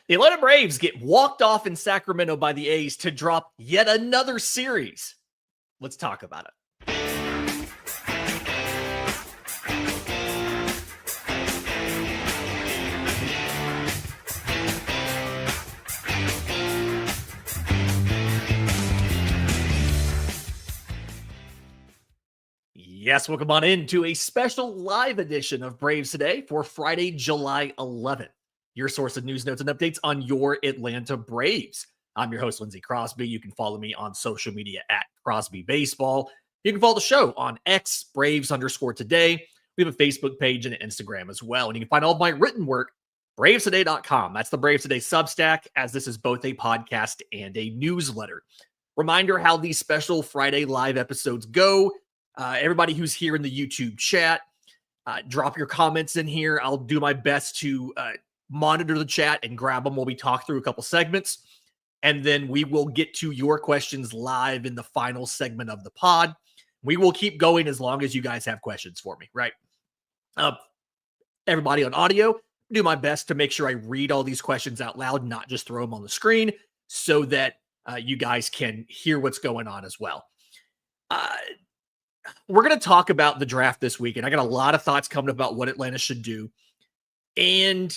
The Atlanta Braves get walked off in Sacramento by the A's to drop yet another series. Let's talk about it. Yes, welcome on into a special live edition of Braves Today for Friday, July 11th. Your source of news, notes, and updates on your Atlanta Braves. I'm your host, Lindsey Crosby. You can follow me on social media at Crosby Baseball. You can follow the show on X, Braves_today. We have a Facebook page and an Instagram as well. And you can find all of my written work, bravestoday.com. That's the Braves Today Substack, as this is both a podcast and a newsletter. Reminder how these special Friday live episodes go. Everybody who's here in the YouTube chat, drop your comments in here. I'll do my best to monitor the chat and grab them while we talk through a couple segments. And then we will get to your questions live in the final segment of the pod. We will keep going as long as you guys have questions for me, right? Everybody on audio, do my best to make sure I read all these questions out loud, not just throw them on the screen, so that you guys can hear what's going on as well. We're going to talk about the draft this week, and I got a lot of thoughts coming about what Atlanta should do and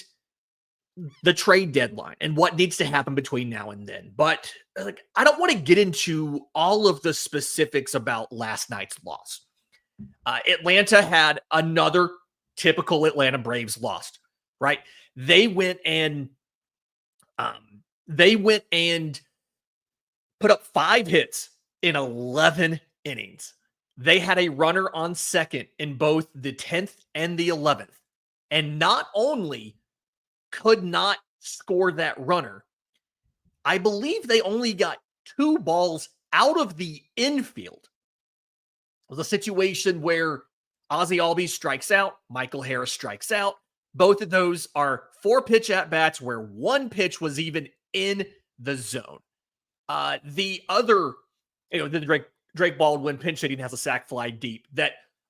the trade deadline and what needs to happen between now and then. But I don't want to get into all of the specifics about last night's loss. Atlanta had another typical Atlanta Braves loss, right? They went and put up 5 hits in 11 innings. They had a runner on second in both the 10th and the 11th. And not only could not score that runner, I believe they only got 2 balls out of the infield. It was a situation where Ozzie Albies strikes out, Michael Harris strikes out. Both of those are 4-pitch at-bats where 1 pitch was even in the zone. The other, the Drake Baldwin pinch hitting has a sac fly deep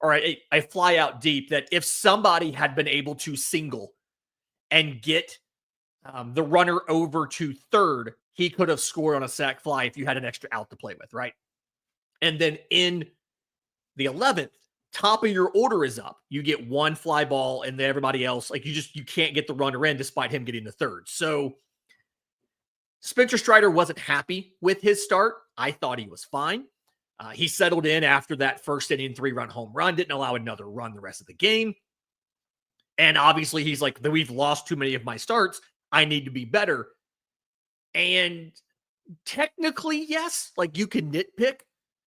or a fly out deep that if somebody had been able to single and get the runner over to third, he could have scored on a sac fly if you had an extra out to play with, right? And then in the 11th, top of your order is up. You get 1 fly ball, and then everybody else, you can't get the runner in despite him getting the third. So Spencer Strider wasn't happy with his start. I thought he was fine. He settled in after that first inning 3-run home run, didn't allow another run the rest of the game. And obviously he's like, we've lost too many of my starts. I need to be better. And technically, yes, you can nitpick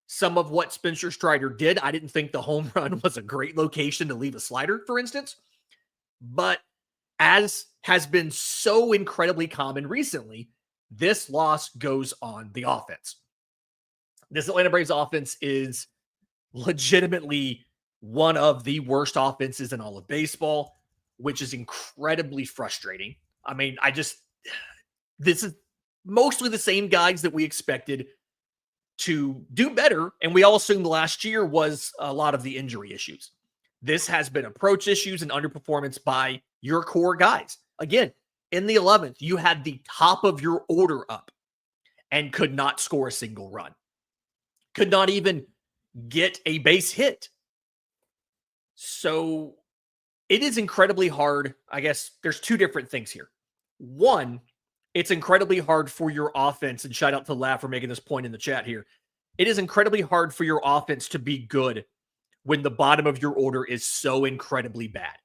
some of what Spencer Strider did. I didn't think the home run was a great location to leave a slider, for instance. But as has been so incredibly common recently, this loss goes on the offense. This Atlanta Braves offense is legitimately one of the worst offenses in all of baseball, which is incredibly frustrating. I mean, this is mostly the same guys that we expected to do better, and we all assumed last year was a lot of the injury issues. This has been approach issues and underperformance by your core guys. Again, in the 11th, you had the top of your order up and could not score a single run. Could not even get a base hit. So it is incredibly hard. I guess there's 2 different things here. One, it's incredibly hard for your offense, and shout out to Laugh for making this point in the chat here. It is incredibly hard for your offense to be good when the bottom of your order is so incredibly bad.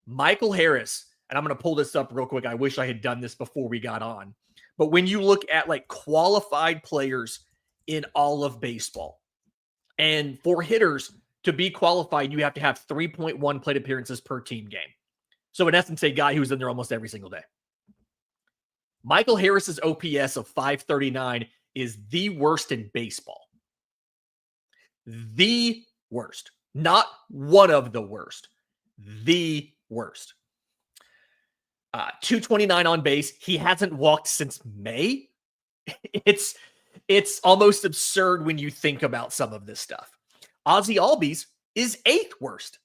Michael Harris, and I'm going to pull this up real quick. I wish I had done this before we got on. But when you look at qualified players in all of baseball, and for hitters to be qualified, you have to have 3.1 plate appearances per team game. So in essence, a guy who's in there almost every single day. Michael Harris's OPS of 539 is the worst in baseball. The worst. Not one of the worst. The worst. 229 on base. He hasn't walked since May. It's almost absurd when you think about some of this stuff. Ozzie Albies is 8th worst.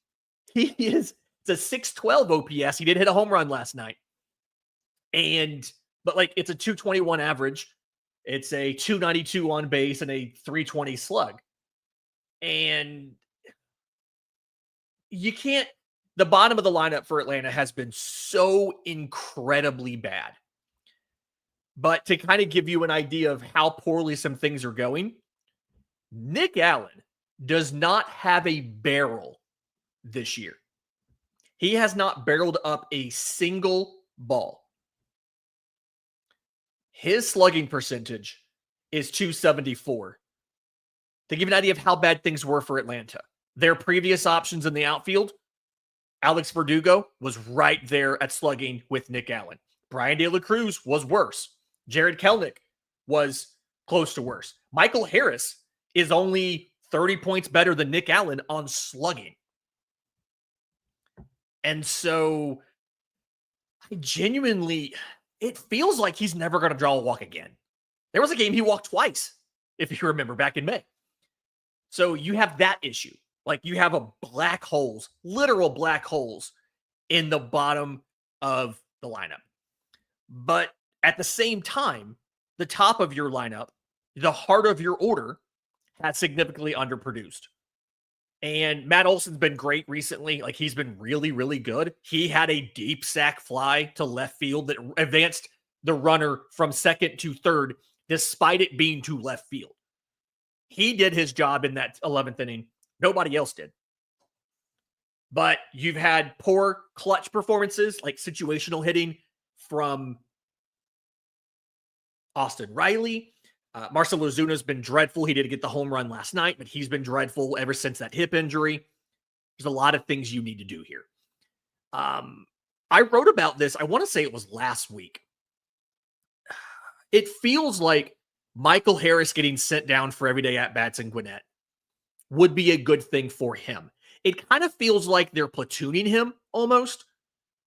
It's a 612 OPS. He did hit a home run last night. And but like it's a 221 average, it's a 292 on base, and a 320 slug. And you can't, the bottom of the lineup for Atlanta has been so incredibly bad. But to kind of give you an idea of how poorly some things are going, Nick Allen does not have a barrel this year. He has not barreled up a single ball. His slugging percentage is 274. To give you an idea of how bad things were for Atlanta, their previous options in the outfield, Alex Verdugo was right there at slugging with Nick Allen. Brian De La Cruz was worse. Jared Kelenic was close to worse. Michael Harris is only 30 points better than Nick Allen on slugging. And so I genuinely, it feels like he's never going to draw a walk again. There was a game he walked twice, if you remember, back in May. So you have that issue. Like you have a black holes, literal black holes in the bottom of the lineup. But at the same time, the top of your lineup, the heart of your order, has significantly underproduced. And Matt Olson's been great recently. Like he's been really, really good. He had a deep sac fly to left field that advanced the runner from second to third, despite it being to left field. He did his job in that 11th inning. Nobody else did. But you've had poor clutch performances, like situational hitting from Austin Riley. Marcell Ozuna's been dreadful. He did get the home run last night, but he's been dreadful ever since that hip injury. There's a lot of things you need to do here. I wrote about this, I want to say it was last week. It feels like Michael Harris getting sent down for everyday at-bats in Gwinnett would be a good thing for him. It kind of feels like they're platooning him almost,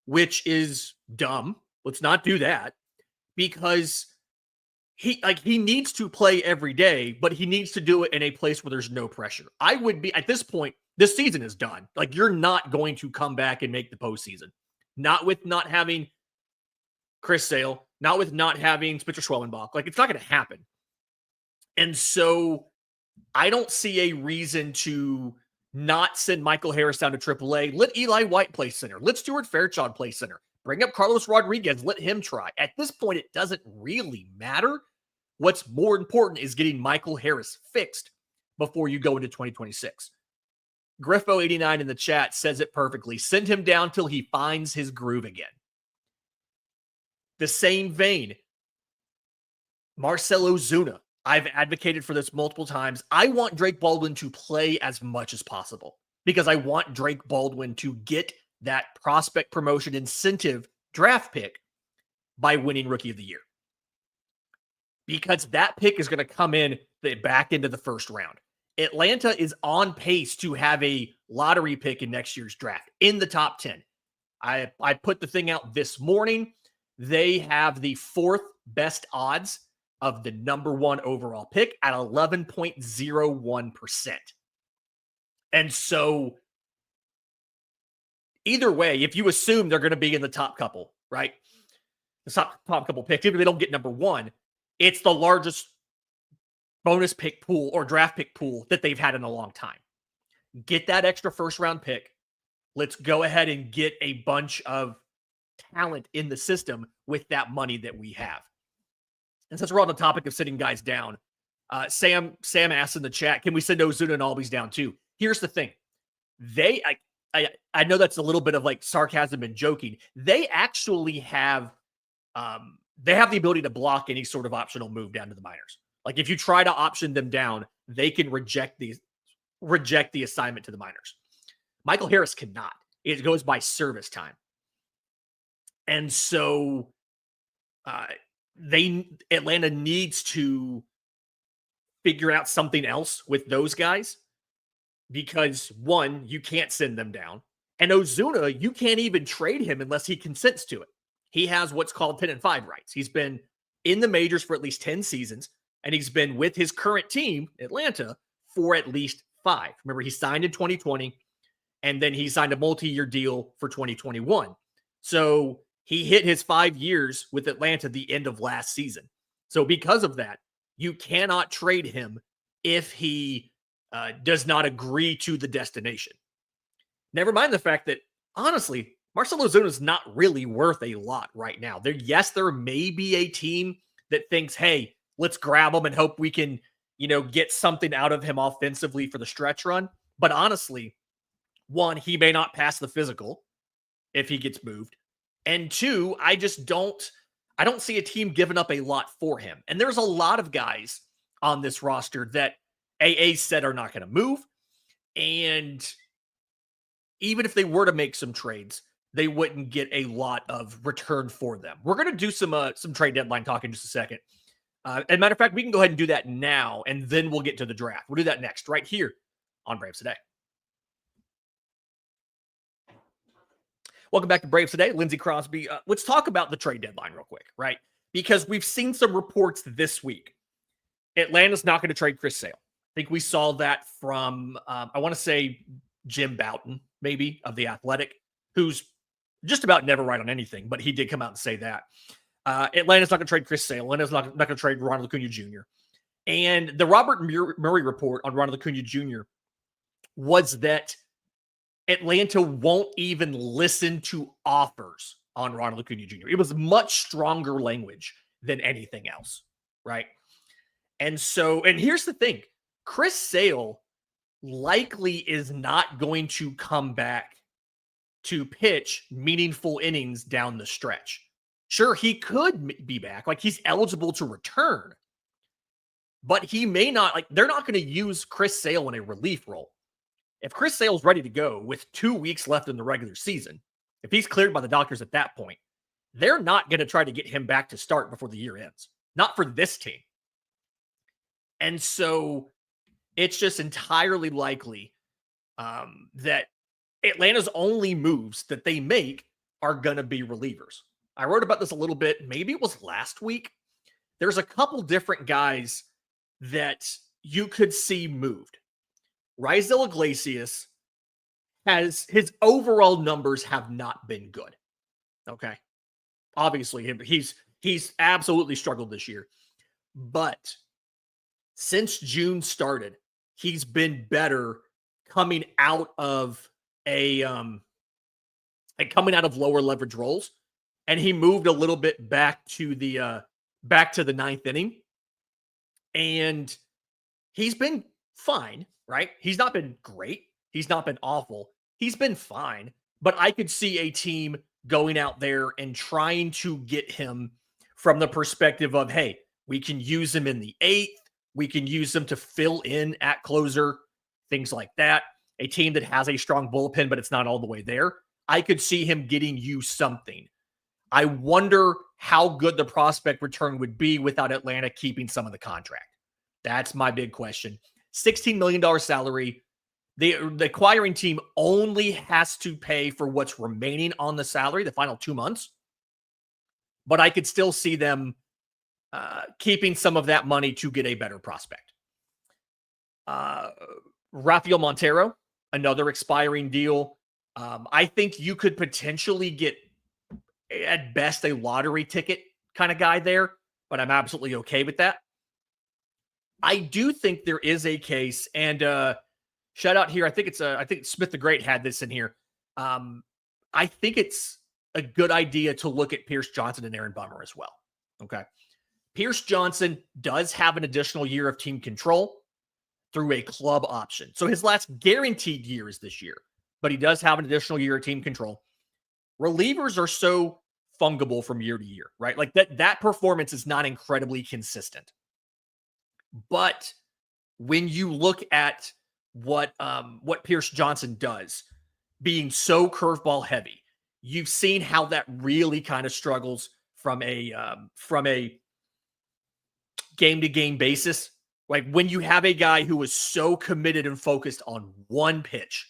which is dumb. Let's not do that, because he needs to play every day, but he needs to do it in a place where there's no pressure. I would be, at this point, this season is done. Like you're not going to come back and make the postseason. Not with not having Chris Sale, not with not having Spencer Schwellenbach. Like it's not going to happen. And so I don't see a reason to not send Michael Harris down to AAA. Let Eli White play center. Let Stuart Fairchild play center. Bring up Carlos Rodriguez. Let him try. At this point, it doesn't really matter. What's more important is getting Michael Harris fixed before you go into 2026. Griffo89 in the chat says it perfectly. Send him down till he finds his groove again. The same vein, Marcell Ozuna. I've advocated for this multiple times. I want Drake Baldwin to play as much as possible because I want Drake Baldwin to get that prospect promotion incentive draft pick by winning Rookie of the Year. Because that pick is going to come in the back into the first round. Atlanta is on pace to have a lottery pick in next year's draft in the top 10. I put the thing out this morning. They have the fourth best odds of the number one overall pick at 11.01%. And so either way, if you assume they're going to be in the top couple, right? The top couple picks, even if they don't get number one, it's the largest bonus pick pool or draft pick pool that they've had in a long time. Get that extra first round pick. Let's go ahead and get a bunch of talent in the system with that money that we have. And since we're on the topic of sitting guys down, Sam asked in the chat, can we send Ozuna and Albies down too? Here's the thing. I know that's a little bit of like sarcasm and joking. They actually have the ability to block any sort of optional move down to the minors. Like if you try to option them down, they can reject the assignment to the minors. Michael Harris cannot. It goes by service time. And so Atlanta needs to figure out something else with those guys because one, you can't send them down. And Ozuna, you can't even trade him unless he consents to it. He has what's called 10 and 5 rights. He's been in the majors for at least 10 seasons, and he's been with his current team, Atlanta, for at least 5. Remember, he signed in 2020, and then he signed a multi-year deal for 2021. So He hit his 5 years with Atlanta the end of last season. So because of that, you cannot trade him if he does not agree to the destination. Never mind the fact that, honestly, Marcell Ozuna is not really worth a lot right now. There may be a team that thinks, hey, let's grab him and hope we can, get something out of him offensively for the stretch run. But honestly, one, he may not pass the physical if he gets moved. And two, I don't see a team giving up a lot for him. And there's a lot of guys on this roster that AA said are not going to move. And even if they were to make some trades, they wouldn't get a lot of return for them. We're going to do some trade deadline talk in just a second. As a matter of fact, we can go ahead and do that now, and then we'll get to the draft. We'll do that next, right here on Braves Today. Welcome back to Braves Today. Lindsey Crosby. Let's talk about the trade deadline real quick, right? Because we've seen some reports this week. Atlanta's not going to trade Chris Sale. I think we saw that from, I want to say, Jim Bouton, maybe, of The Athletic, who's just about never right on anything, but he did come out and say that. Atlanta's not going to trade Chris Sale. Atlanta's not going to trade Ronald Acuna Jr. And the Robert Murray report on Ronald Acuna Jr. was that Atlanta won't even listen to offers on Ronald Acuna Jr. It was much stronger language than anything else, right? And here's the thing. Chris Sale likely is not going to come back to pitch meaningful innings down the stretch. Sure, he could be back. Like, he's eligible to return. But he may not. Like, they're not going to use Chris Sale in a relief role. If Chris Sale's ready to go with 2 weeks left in the regular season, if he's cleared by the doctors at that point, they're not going to try to get him back to start before the year ends. Not for this team. And so it's just entirely likely that Atlanta's only moves that they make are going to be relievers. I wrote about this a little bit. Maybe it was last week. There's a couple different guys that you could see moved. Raisel Iglesias his overall numbers have not been good. Okay. Obviously, he's absolutely struggled this year. But since June started, he's been better coming out of coming out of lower leverage roles. And he moved a little bit back to the ninth inning. And he's been fine, right? He's not been great. He's not been awful. He's been fine. But I could see a team going out there and trying to get him from the perspective of, hey, we can use him in the eighth. We can use him to fill in at closer, things like that. A team that has a strong bullpen, but it's not all the way there. I could see him getting you something. I wonder how good the prospect return would be without Atlanta keeping some of the contract. That's my big question. $16 million salary. The acquiring team only has to pay for what's remaining on the salary, the final 2 months. But I could still see them keeping some of that money to get a better prospect. Rafael Montero, another expiring deal. I think you could potentially get, at best, a lottery ticket kind of guy there, but I'm absolutely okay with that. I do think there is a case, and shout out here. I think Smith the Great had this in here. I think it's a good idea to look at Pierce Johnson and Aaron Bummer as well. Okay. Pierce Johnson does have an additional year of team control through a club option. So his last guaranteed year is this year, but he does have an additional year of team control. Relievers are so fungible from year to year, right? Like that performance is not incredibly consistent. But when you look at what Pierce Johnson does, being so curveball heavy, you've seen how that really kind of struggles from a game-to-game basis. Like when you have a guy who is so committed and focused on one pitch,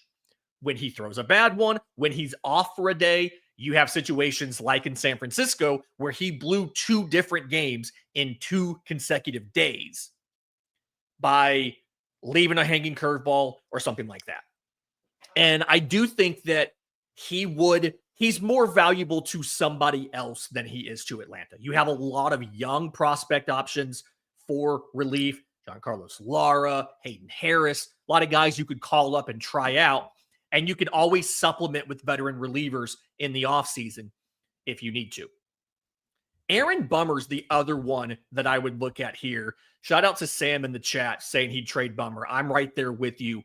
when he throws a bad one, when he's off for a day, you have situations like in San Francisco where he blew 2 different games in 2 consecutive days by leaving a hanging curveball or something like that. And I do think that he would he's more valuable to somebody else than he is to Atlanta. You have a lot of young prospect options for relief. John Carlos Lara, Hayden Harris, a lot of guys you could call up and try out. And you can always supplement with veteran relievers in the offseason if you need to. Aaron Bummer's the other one that I would look at here. Shout out to Sam in the chat saying he'd trade Bummer. I'm right there with you.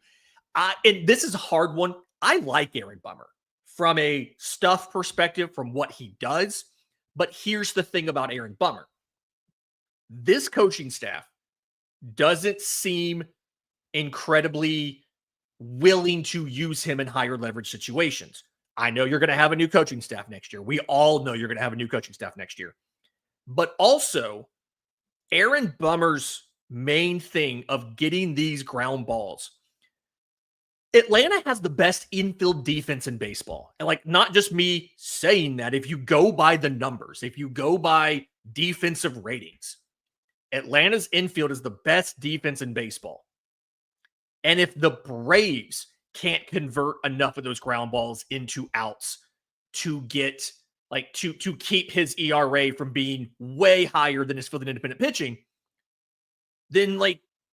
And this is a hard one. I like Aaron Bummer from a stuff perspective, from what he does. But here's the thing about Aaron Bummer. This coaching staff doesn't seem incredibly willing to use him in higher leverage situations. I know you're going to have a new coaching staff next year. We all know you're going to have a new coaching staff next year. But also, Aaron Bummer's main thing of getting these ground balls. Atlanta has the best infield defense in baseball. And like, not just me saying that, if you go by the numbers, if you go by defensive ratings, Atlanta's infield is the best defense in baseball. And if the Braves can't convert enough of those ground balls into outs to get to keep his ERA from being way higher than his field and independent pitching, then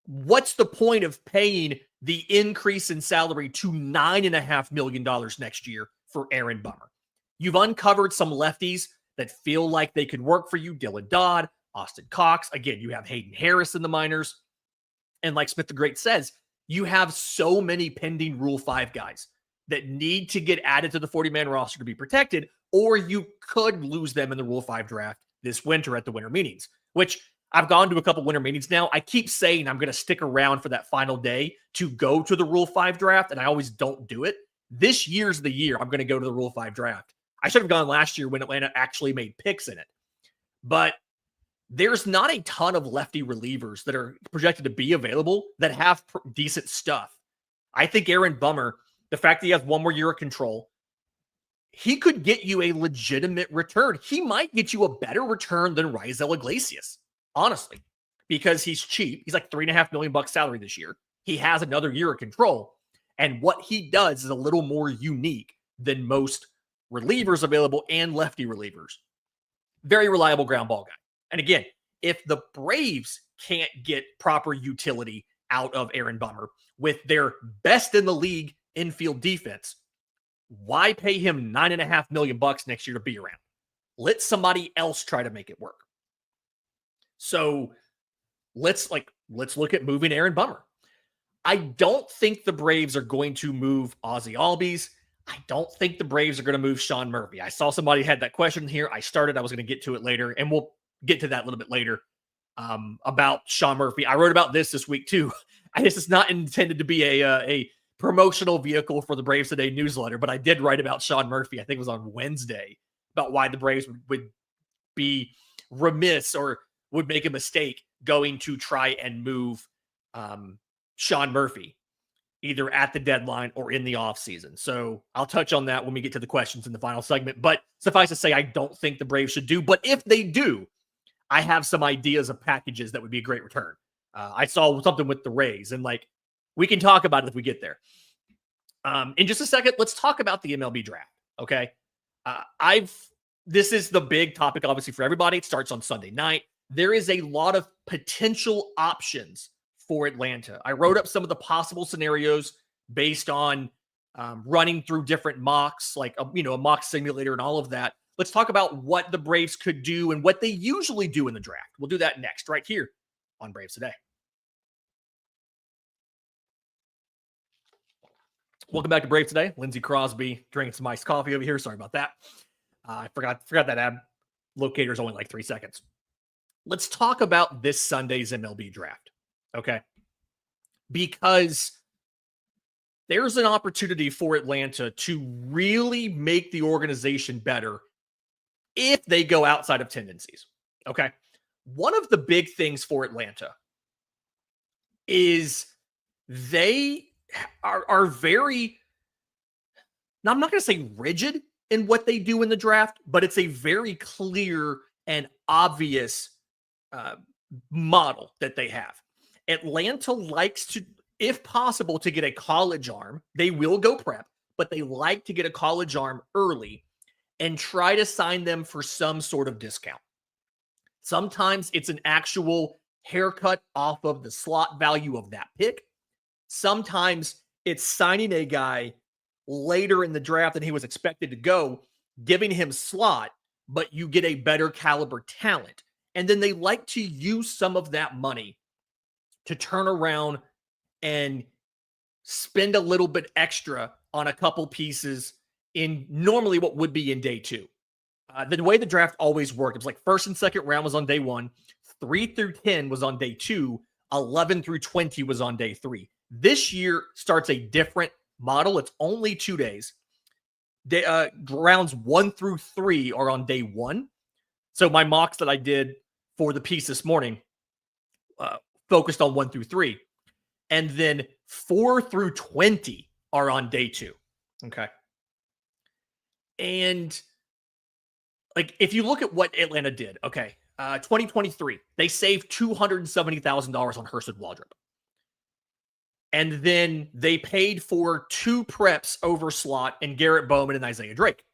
what's the point of paying the increase in salary to $9.5 million next year for Aaron Bummer? You've uncovered some lefties that feel like they could work for you. Dylan Dodd, Austin Cox. Again, you have Hayden Harris in the minors. And like Smith the Great says, you have so many pending Rule 5 guys that need to get added to the 40-man roster to be protected, or you could lose them in the Rule 5 draft this winter at the winter meetings, which I've gone to a couple winter meetings now. I keep saying I'm going to stick around for that final day to go to the Rule 5 draft, and I always don't do it. This year's the year I'm going to go to the Rule 5 draft. I should have gone last year when Atlanta actually made picks in it. But there's not a ton of lefty relievers that are projected to be available that have decent stuff. I think Aaron Bummer, the fact that he has one more year of control, he could get you a legitimate return. He might get you a better return than Raisel Iglesias, honestly, because he's cheap. He's like $3.5 million salary this year. He has another year of control. And what he does is a little more unique than most relievers available and lefty relievers. Very reliable ground ball guy. And again, if the Braves can't get proper utility out of Aaron Bummer with their best in the league infield defense, why pay him $9.5 million next year to be around? Let somebody else try to make it work. So let's look at moving Aaron Bummer. I don't think the Braves are going to move Ozzie Albies. I don't think the Braves are going to move Sean Murphy. I saw somebody had that question here. I was going to get to it later, and we'll get to that a little bit later about Sean Murphy. I wrote about this week too. This is not intended to be a promotional vehicle for the Braves Today newsletter, but I did write about Sean Murphy. I think it was on Wednesday, about why the Braves would be remiss or would make a mistake going to try and move Sean Murphy either at the deadline or in the offseason. So I'll touch on that when we get to the questions in the final segment. But suffice to say, I don't think the Braves should do. But if they do, I have some ideas of packages that would be a great return. I saw something with the Rays, and we can talk about it if we get there. In just a second, let's talk about the MLB draft. Okay. This is the big topic, obviously, for everybody. It starts on Sunday night. There is a lot of potential options for Atlanta. I wrote up some of the possible scenarios based on running through different mocks, like a mock simulator and all of that. Let's talk about what the Braves could do and what they usually do in the draft. We'll do that next, right here on Braves Today. Welcome back to Braves Today. Lindsey Crosby drinking some iced coffee over here. Sorry about that. I forgot that ad locator is only like 3 seconds. Let's talk about this Sunday's MLB draft, okay? Because there's an opportunity for Atlanta to really make the organization better if they go outside of tendencies, okay? One of the big things for Atlanta is they are very, now I'm not going to say rigid in what they do in the draft, but it's a very clear and obvious model that they have. Atlanta likes to, if possible, to get a college arm. They will go prep, but they like to get a college arm early and try to sign them for some sort of discount. Sometimes it's an actual haircut off of the slot value of that pick. Sometimes it's signing a guy later in the draft than he was expected to go, giving him slot, but you get a better caliber talent. And then they like to use some of that money to turn around and spend a little bit extra on a couple pieces in normally what would be in day two. The way the draft always worked, it was like first and second round was on day one, 3 through 10 was on day two, 11 through 20 was on day three. This year starts a different model. It's only 2 days. Rounds 1 through 3 are on day one. So my mocks that I did for the piece this morning focused on 1 through 3. And then 4 through 20 are on day two. Okay. And like, if you look at what Atlanta did, okay, 2023, they saved $270,000 on Hurst Waldrop. And then they paid for 2 preps over slot and Garrett Bowman and Isaiah Drake.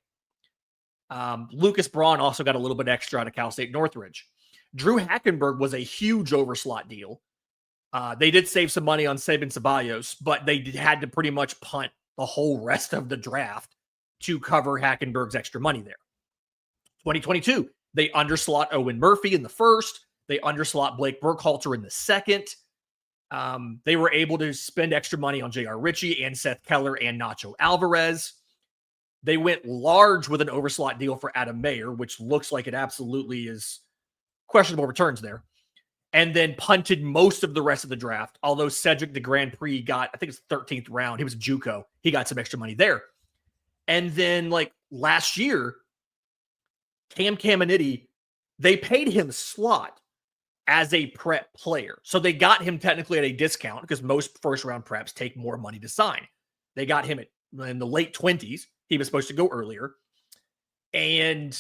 Lucas Braun also got a little bit extra out of Cal State Northridge. Drew Hackenberg was a huge overslot deal. They did save some money on Saban Ceballos, but they had to pretty much punt the whole rest of the draft to cover Hackenberg's extra money there. 2022, they underslot Owen Murphy in the first. They underslot Blake Burkhalter in the second. They were able to spend extra money on J.R. Ritchie and Seth Keller and Nacho Alvarez. They went large with an overslot deal for Adam Mayer, which looks like it absolutely is questionable returns there. And then punted most of the rest of the draft, although Cedric the Grand Prix got, I think it's 13th round. He was a JUCO. He got some extra money there. And then like last year, Cam Caminiti, they paid him slot as a prep player. So they got him technically at a discount because most first round preps take more money to sign. They got him in the late 20s. He was supposed to go earlier. And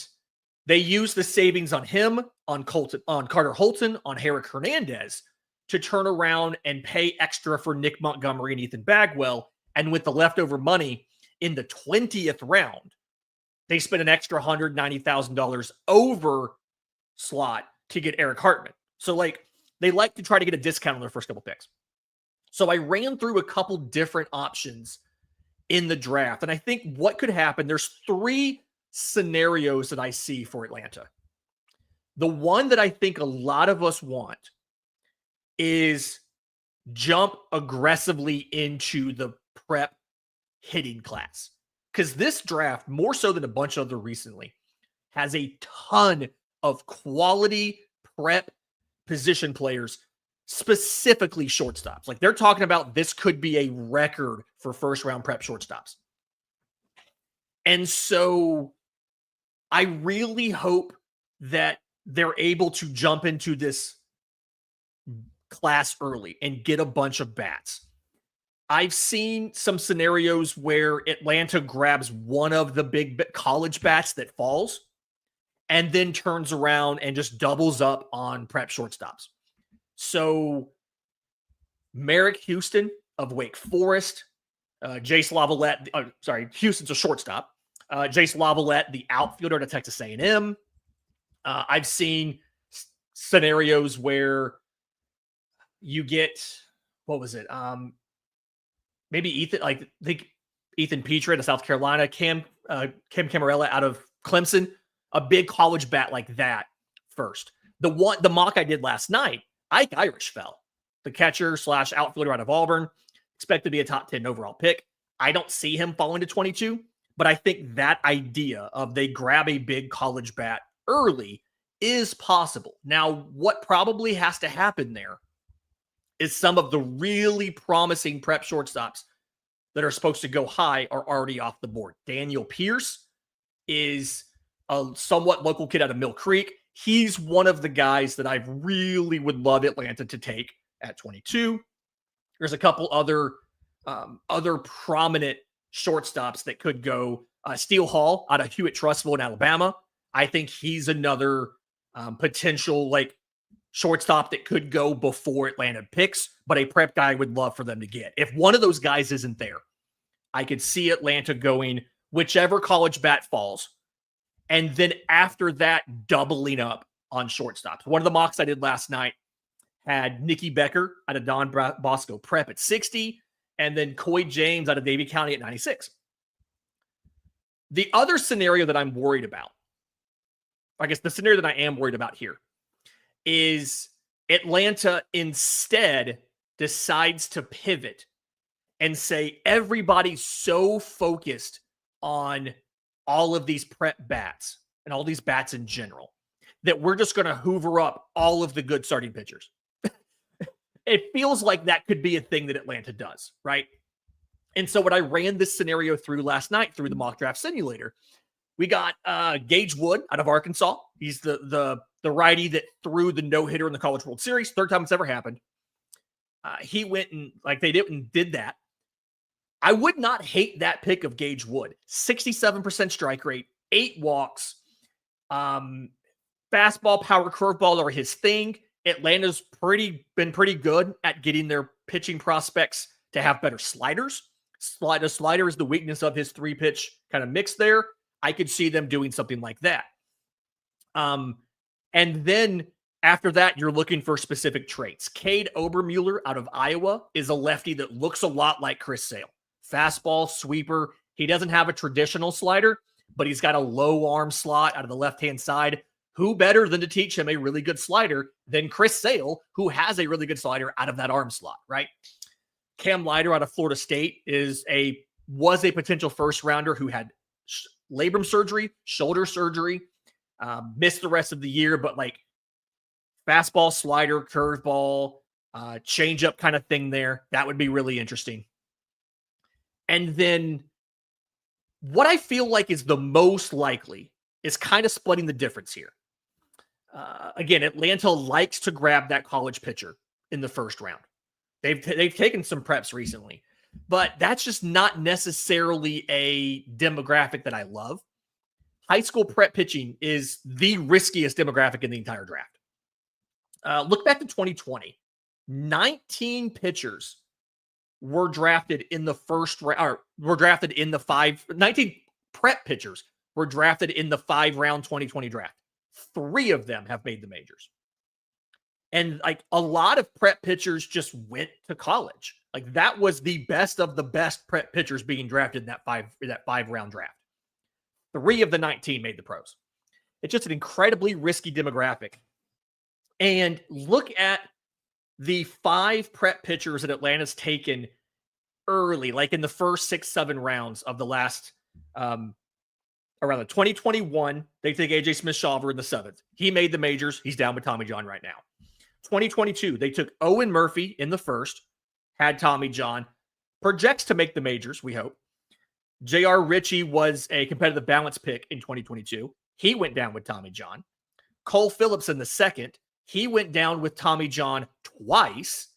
they used the savings on him, on Carter Holton, on Herrick Hernandez to turn around and pay extra for Nick Montgomery and Ethan Bagwell. And with the leftover money in the 20th round, they spent an extra $190,000 over slot to get Eric Hartman. So like they like to try to get a discount on their first couple picks. So I ran through a couple different options in the draft. And I think what could happen, there's 3 scenarios that I see for Atlanta. The one that I think a lot of us want is jump aggressively into the prep hitting class. Because this draft, more so than a bunch of other recently, has a ton of quality prep position players, specifically shortstops. Like they're talking about this could be a record for first round prep shortstops. And so I really hope that they're able to jump into this class early and get a bunch of bats. I've seen some scenarios where Atlanta grabs one of the big college bats that falls and then turns around and just doubles up on prep shortstops. So Merrick Houston of Wake Forest, Jace Lavalette, Houston's a shortstop. Jace Lavalette, the outfielder to Texas A&M. I've seen scenarios where you get, what was it? Maybe Ethan, like I think Ethan Petrie out of South Carolina, Cam Camarella out of Clemson, a big college bat like that first. The mock I did last night, Ike Irish fell, the catcher / outfielder out of Auburn, expected to be a top 10 overall pick. I don't see him falling to 22, but I think that idea of they grab a big college bat early is possible. Now, what probably has to happen there is some of the really promising prep shortstops that are supposed to go high are already off the board. Daniel Pierce is a somewhat local kid out of Mill Creek. He's one of the guys that I really would love Atlanta to take at 22. There's a couple other prominent shortstops that could go. Steele Hall out of Hewitt-Trussville in Alabama. I think he's another potential like shortstop that could go before Atlanta picks, but a prep guy I would love for them to get. If one of those guys isn't there, I could see Atlanta going whichever college bat falls And then after that, doubling up on shortstops. One of the mocks I did last night had Nikki Becker out of Don Bosco Prep at 60, and then Coy James out of Davie County at 96. The other scenario that I'm worried about, I guess the scenario that I am worried about here, is Atlanta instead decides to pivot and say everybody's so focused on all of these prep bats and all these bats in general that we're just going to hoover up all of the good starting pitchers. It feels like that could be a thing that Atlanta does, right? And so when I ran this scenario through last night through the mock draft simulator, we got Gage Wood out of Arkansas. He's the righty that threw the no-hitter in the College World Series. Third time it's ever happened. He went and did that. I would not hate that pick of Gage Wood. 67% strike rate, 8 walks. Fastball, power, curveball are his thing. Atlanta's been pretty good at getting their pitching prospects to have better sliders. The slider is the weakness of his 3-pitch kind of mix there. I could see them doing something like that. And then after that, you're looking for specific traits. Cade Obermuller out of Iowa is a lefty that looks a lot like Chris Sale. Fastball, sweeper. He doesn't have a traditional slider, but he's got a low arm slot out of the left-hand side. Who better than to teach him a really good slider than Chris Sale, who has a really good slider out of that arm slot, right? Cam Leiter out of Florida State was a potential first rounder who had labrum surgery, shoulder surgery, missed the rest of the year, but like fastball, slider, curveball, changeup kind of thing there. That would be really interesting. And then what I feel like is the most likely is kind of splitting the difference here. Again, Atlanta likes to grab that college pitcher in the first round. They've taken some preps recently, but that's just not necessarily a demographic that I love. High school prep pitching is the riskiest demographic in the entire draft. Look back to 2020. 19 pitchers were drafted in the first round, were drafted in the 19 prep pitchers were drafted in the 5-round 2020 draft. 3 of them have made the majors. And like a lot of prep pitchers just went to college. Like that was the best of the best prep pitchers being drafted in that 5-round draft. 3 of the 19 made the pros. It's just an incredibly risky demographic. And look at the 5 prep pitchers that Atlanta's taken early, like in the first 6-7 rounds of the last, around the 2021, they take AJ Smith-Shawver in the 7th. He made the majors. He's down with Tommy John right now. 2022, they took Owen Murphy in the first, had Tommy John, projects to make the majors, we hope. J.R. Ritchie was a competitive balance pick in 2022. He went down with Tommy John. Cole Phillips in the second, he went down with Tommy John twice,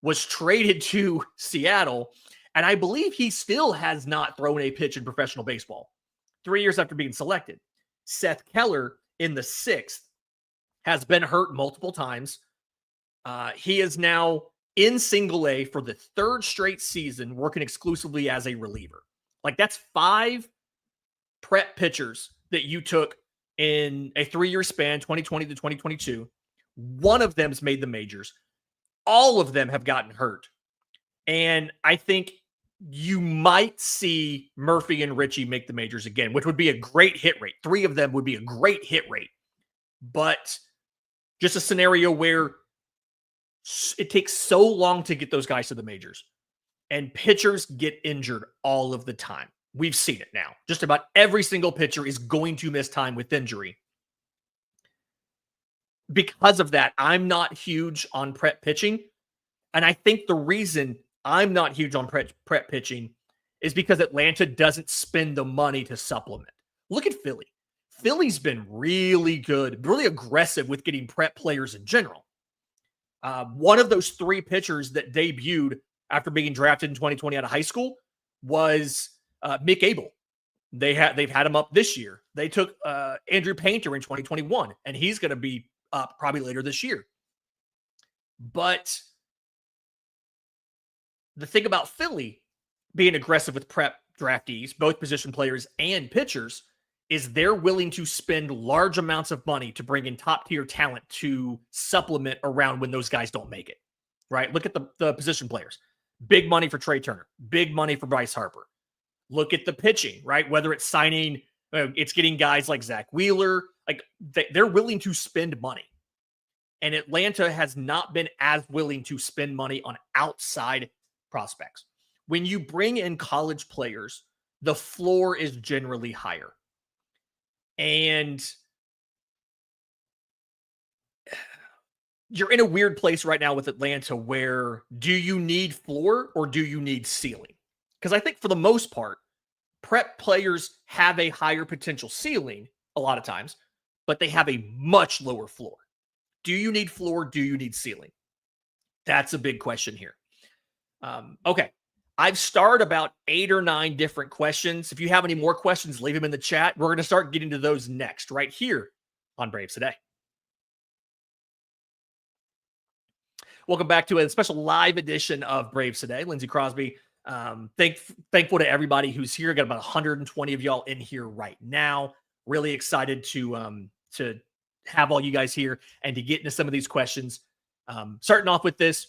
was traded to Seattle, and I believe he still has not thrown a pitch in professional baseball 3 years after being selected. Seth Keller in the 6th has been hurt multiple times. He is now in single A for the 3rd straight season, working exclusively as a reliever. Like that's 5 prep pitchers that you took in a 3-year span, 2020 to 2022. One of them's made the majors. All of them have gotten hurt. And I think you might see Murphy and Ritchie make the majors again, which would be a great hit rate. 3 of them would be a great hit rate. But just a scenario where it takes so long to get those guys to the majors. And pitchers get injured all of the time. We've seen it now. Just about every single pitcher is going to miss time with injury. Because of that, I'm not huge on prep pitching. And I think the reason I'm not huge on prep pitching is because Atlanta doesn't spend the money to supplement. Look at Philly. Philly's been really good, really aggressive with getting prep players in general. One of those 3 pitchers that debuted after being drafted in 2020 out of high school was Mick Abel. They've had him up this year. They took Andrew Painter in 2021, and he's going to be up probably later this year. But the thing about Philly being aggressive with prep draftees, both position players and pitchers, is they're willing to spend large amounts of money to bring in top tier talent to supplement around when those guys don't make it, right? Look at the position players. Big money for Trey Turner, big money for Bryce Harper. Look at the pitching, right? Whether it's signing, it's getting guys like Zach Wheeler, like they're willing to spend money. And Atlanta has not been as willing to spend money on outside prospects. When you bring in college players, the floor is generally higher. And you're in a weird place right now with Atlanta where do you need floor or do you need ceiling? Because I think for the most part, prep players have a higher potential ceiling a lot of times, but they have a much lower floor. Do you need floor? Do you need ceiling? That's a big question here. Okay. I've starred about 8 or 9 different questions. If you have any more questions, leave them in the chat. We're going to start getting to those next right here on Braves Today. Welcome back to a special live edition of Braves Today. Lindsey Crosby. Thankful to everybody who's here. Got about 120 of y'all in here right now. Really excited to have all you guys here and to get into some of these questions. Starting off with this,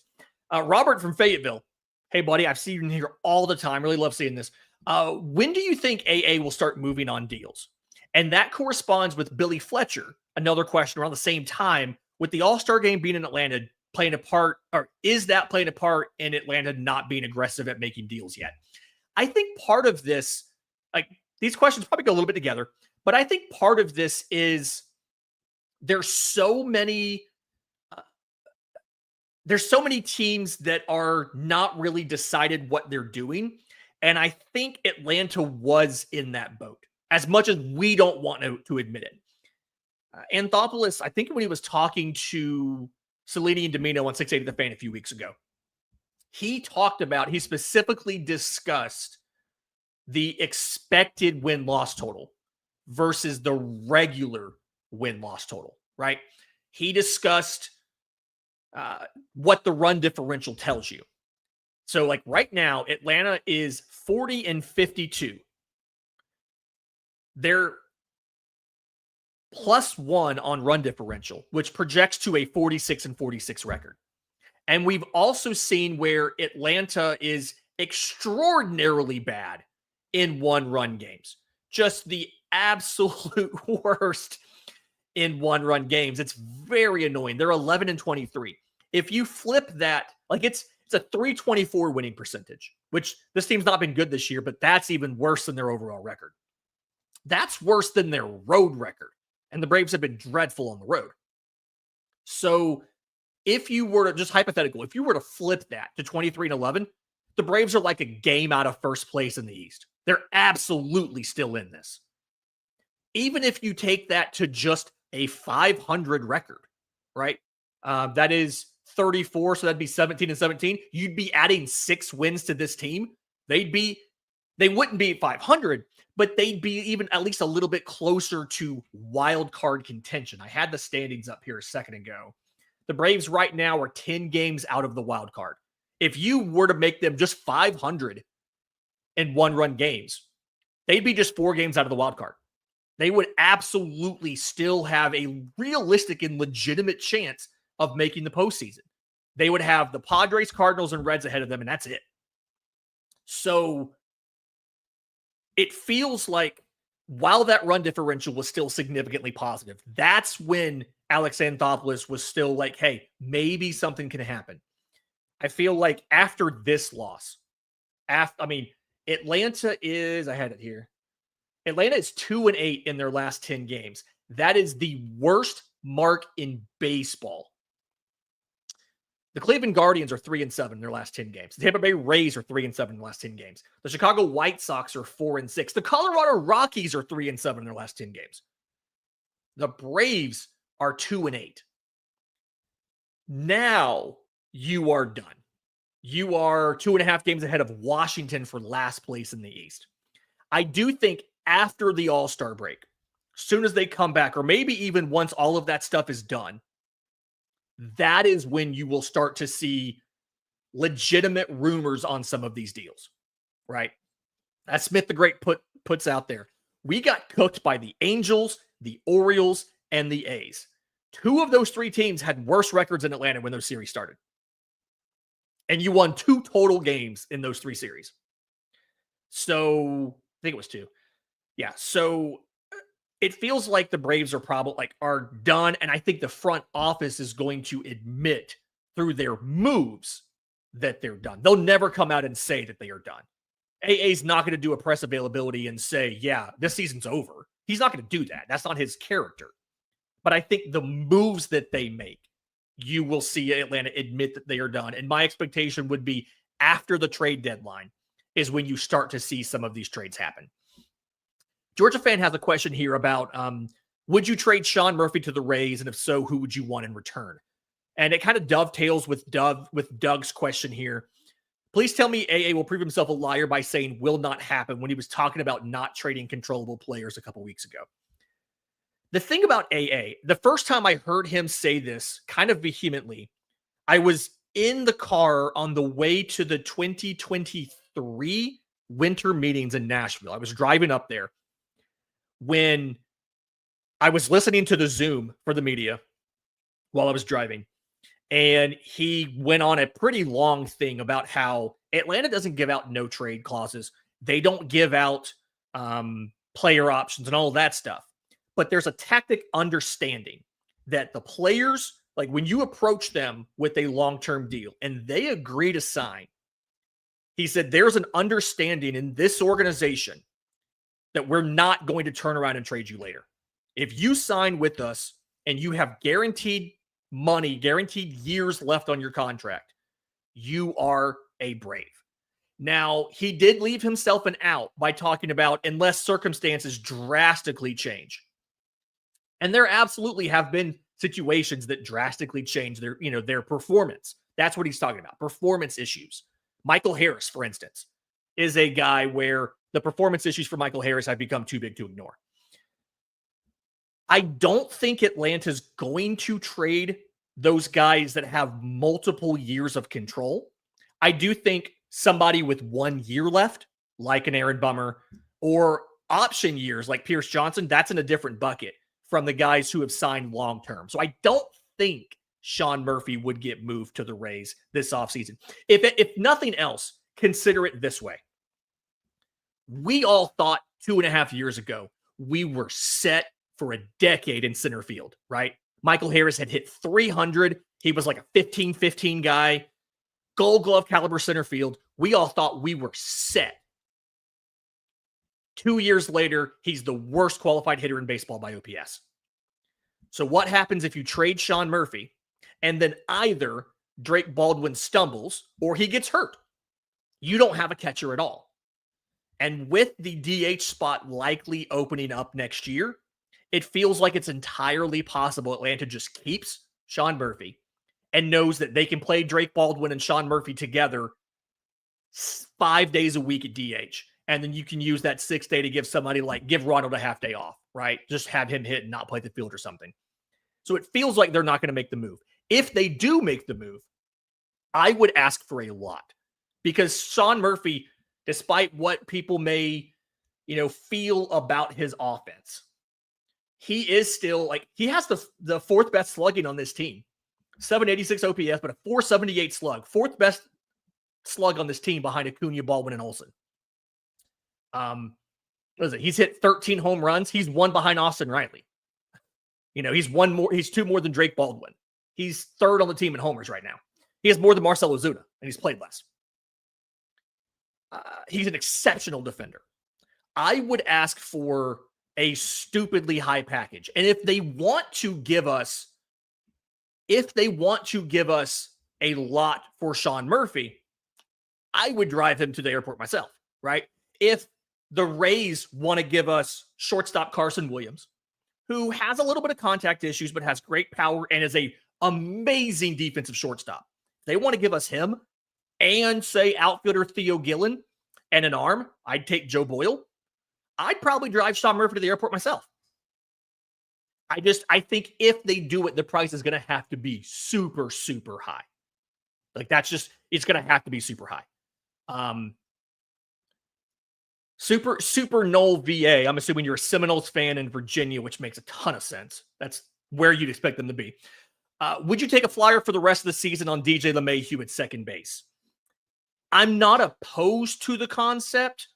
Robert from Fayetteville. Hey, buddy, I've seen you here all the time. Really love seeing this. When do you think AA will start moving on deals? And that corresponds with Billy Fletcher. Another question around the same time with the All-Star game being in Atlanta playing a part, or is that playing a part in Atlanta not being aggressive at making deals yet? I think part of this, like these questions probably go a little bit together, but I think part of this is there's so many teams that are not really decided what they're doing. And I think Atlanta was in that boat as much as we don't want to admit it. Anthopoulos, I think when he was talking to Cellini and Domino on 680 The Fan a few weeks ago, he specifically discussed the expected win-loss total versus the regular win-loss total, right? He discussed what the run differential tells you. So like right now, Atlanta is 40-52. They're +1 on run differential, which projects to a 46-46 record. And we've also seen where Atlanta is extraordinarily bad in one-run games. Just the absolute worst in one-run games. It's very annoying. They're 11-23. If you flip that, like it's a 324 winning percentage, which this team's not been good this year, but that's even worse than their overall record. That's worse than their road record. And the Braves have been dreadful on the road. So if you were to, just hypothetical, if you were to flip that to 23-11, the Braves are like a game out of first place in the East. They're absolutely still in this. Even if you take that to just a 500 record, right? That is 34, so that'd be 17-17. You'd be adding 6 wins to this team. They wouldn't be 500, but they'd be even at least a little bit closer to wild card contention. I had the standings up here a second ago. The Braves right now are 10 games out of the wild card. If you were to make them just 500 in one-run games, they'd be just 4 games out of the wild card. They would absolutely still have a realistic and legitimate chance of making the postseason. They would have the Padres, Cardinals, and Reds ahead of them, and that's it. So it feels like while that run differential was still significantly positive, that's when Alex Anthopoulos was still like, hey, maybe something can happen. I feel like after this loss, Atlanta is, I had it here. Atlanta is 2-8 in their last 10 games. That is the worst mark in baseball. The Cleveland Guardians are 3-7 in their last 10 games. The Tampa Bay Rays are 3-7 in the last 10 games. The Chicago White Sox are 4-6. The Colorado Rockies are 3-7 in their last 10 games. The Braves are 2-8. Now you are done. You are 2.5 games ahead of Washington for last place in the East. I do think after the All-Star break, as soon as they come back, or maybe even once all of that stuff is done, that is when you will start to see legitimate rumors on some of these deals, right? As Smith the Great puts out there. We got cooked by the Angels, the Orioles, and the A's. 2 of those 3 teams had worse records than Atlanta when those series started. And you won 2 total games in those 3 series. So I think it was 2. Yeah. So it feels like the Braves are probably are done. And I think the front office is going to admit through their moves that they're done. They'll never come out and say that they are done. AA's not going to do a press availability and say, yeah, this season's over. He's not going to do that. That's not his character. But I think the moves that they make, you will see Atlanta admit that they are done. And my expectation would be after the trade deadline is when you start to see some of these trades happen. Georgia fan has a question here about, would you trade Sean Murphy to the Rays? And if so, who would you want in return? And it kind of dovetails with Doug's question here. Please tell me AA will prove himself a liar by saying will not happen when he was talking about not trading controllable players a couple weeks ago. The thing about AA, the first time I heard him say this kind of vehemently, I was in the car on the way to the 2023 winter meetings in Nashville. I was driving up there when I was listening to the Zoom for the media while I was driving. And he went on a pretty long thing about how Atlanta doesn't give out no trade clauses. They don't give out player options and all of that stuff. But there's a tactic understanding that the players, like when you approach them with a long-term deal and they agree to sign, he said there's an understanding in this organization that we're not going to turn around and trade you later. If you sign with us and you have guaranteed money, guaranteed years left on your contract, you are a Brave. Now, he did leave himself an out by talking about unless circumstances drastically change. And there absolutely have been situations that drastically change their performance. That's what he's talking about, performance issues. Michael Harris, for instance, is a guy where the performance issues for Michael Harris have become too big to ignore. I don't think Atlanta's going to trade those guys that have multiple years of control. I do think somebody with 1 year left, like an Aaron Bummer, or option years like Pierce Johnson, that's in a different bucket from the guys who have signed long-term. So I don't think Sean Murphy would get moved to the Rays this offseason. If nothing else, consider it this way. We all thought 2.5 years ago we were set for a decade in center field, right? Michael Harris had hit 300. He was like a 15-15 guy, Gold Glove caliber center field. We all thought we were set. 2 years later, he's the worst qualified hitter in baseball by OPS. So what happens if you trade Sean Murphy and then either Drake Baldwin stumbles or he gets hurt? You don't have a catcher at all. And with the DH spot likely opening up next year, it feels like it's entirely possible Atlanta just keeps Sean Murphy and knows that they can play Drake Baldwin and Sean Murphy together 5 days a week at DH. And then you can use that 6th day to give Ronald a half day off, right? Just have him hit and not play the field or something. So it feels like they're not going to make the move. If they do make the move, I would ask for a lot because Sean Murphy, despite what people may, feel about his offense, he is still he has the 4th best slugging on this team, 786 OPS, but a 478 slug, 4th best slug on this team behind Acuna, Baldwin, and Olsen. What is it? He's hit 13 home runs. He's 1 behind Austin Riley. He's 2 more than Drake Baldwin. He's 3rd on the team in homers right now. He has more than Marcell Ozuna, and he's played less. He's an exceptional defender. I would ask for a stupidly high package. And if they want to give us a lot for Sean Murphy, I would drive him to the airport myself, right? If the Rays want to give us shortstop Carson Williams, who has a little bit of contact issues, but has great power and is a amazing defensive shortstop. They want to give us him and say outfielder Theo Gillen and an arm. I'd take Joe Boyle. I'd probably drive Sean Murphy to the airport myself. I think if they do it, the price is going to have to be super, super high. It's going to have to be super high. Super Null VA. I'm assuming you're a Seminoles fan in Virginia, which makes a ton of sense. That's where you'd expect them to be. Would you take a flyer for the rest of the season on DJ LeMahieu at second base? I'm not opposed to the concept.